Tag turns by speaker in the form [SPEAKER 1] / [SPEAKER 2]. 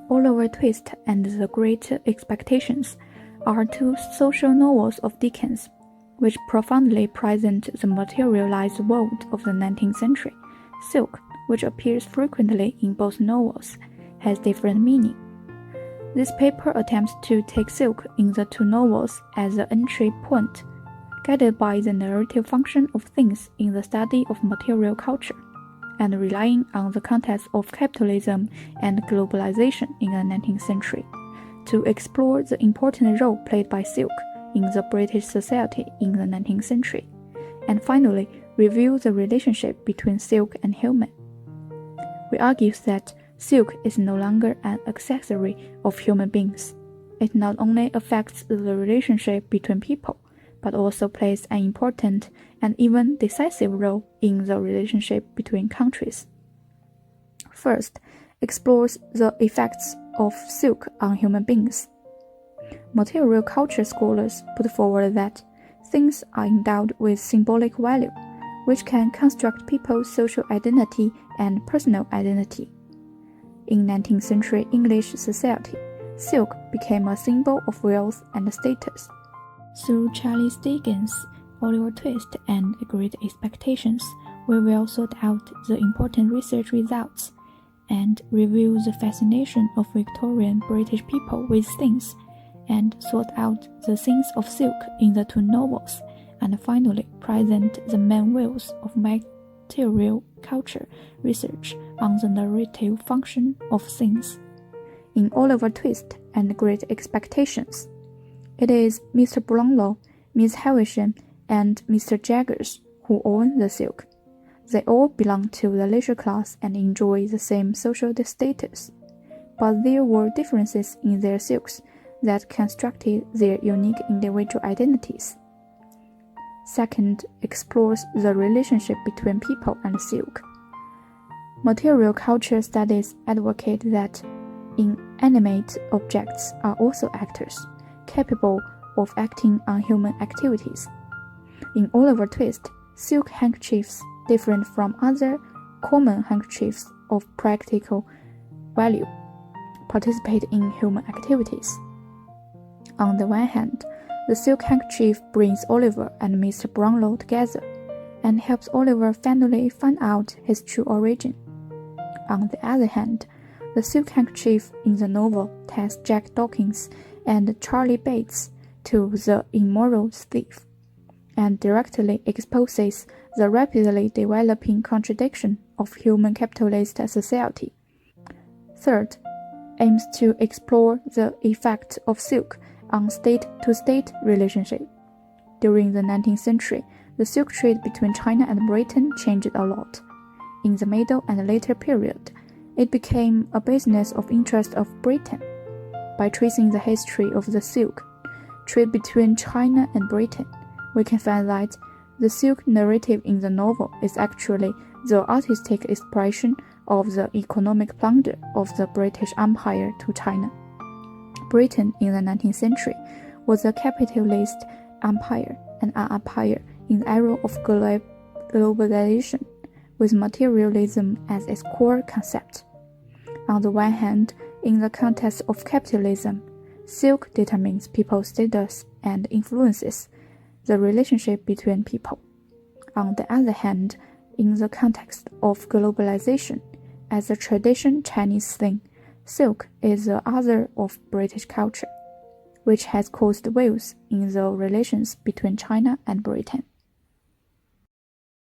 [SPEAKER 1] Oliver Twist and the Great Expectations are two social novels of Dickens, which profoundly present the materialized world of the 19th century. Silk, which appears frequently in both novels, has different meaning. This paper attempts to take silk in the two novels as the entry point, guided by the narrative function of things in the study of material culture, and relying on the context of capitalism and globalization in the 19th century, to explore the important role played by silk in the British society in the 19th century, and finally review the relationship between silk and human. We argue that silk is no longer an accessory of human beings. It not only affects the relationship between people, but also plays an important and even decisive role in the relationship between countries. First, explores the effects of silk on human beings. Material culture scholars put forward that things are endowed with symbolic value, which can construct people's social identity and personal identity. In 19th century English society, silk became a symbol of wealth and status. Through Charles Dickens, Oliver Twist, and Great Expectations, we will sort out the important research results and review the fascination of Victorian British people with things, and sort out the themes of silk in the two novels, and finally present the main wheels of material culture research on the narrative function of things. In Oliver Twist and Great Expectations, it is Mr. Brownlow, Miss Havisham, and Mr. Jaggers who own the silk. They all belong to the leisure class and enjoy the same social status, but there were differences in their silks that constructed their unique individual identities. Second, explores the relationship between people and silk. Material culture studies advocate that inanimate objects are also actors, capable of acting on human activities. In Oliver Twist, silk handkerchiefs, different from other common handkerchiefs of practical value, participate in human activities. On the one hand, the silk handkerchief brings Oliver and Mr. Brownlow together, and helps Oliver finally find out his true origin. On the other hand, the silk handkerchief in the novel ties Jack Dawkins and Charlie Bates to the immoral thief, and directly exposes the rapidly developing contradiction of human capitalist society. Third, aims to explore the effect of silk on state-to-state relationship. During the 19th century, the silk trade between China and Britain changed a lot. In the middle and later period, it became a business of interest of Britain. By tracing the history of the silk trade between China and Britain, we can find that the silk narrative in the novel is actually the artistic expression of the economic plunder of the British Empire to China. Britain in the 19th century was a capitalist empire and an empire in the era of globalization, with materialism as its core concept. On the one hand, in the context of capitalism, silk determines people's status and influences the relationship between people. On the other hand, in the context of globalization, as a traditional Chinese thing, silk is the other of British culture, which has caused waves in the relations between China and Britain.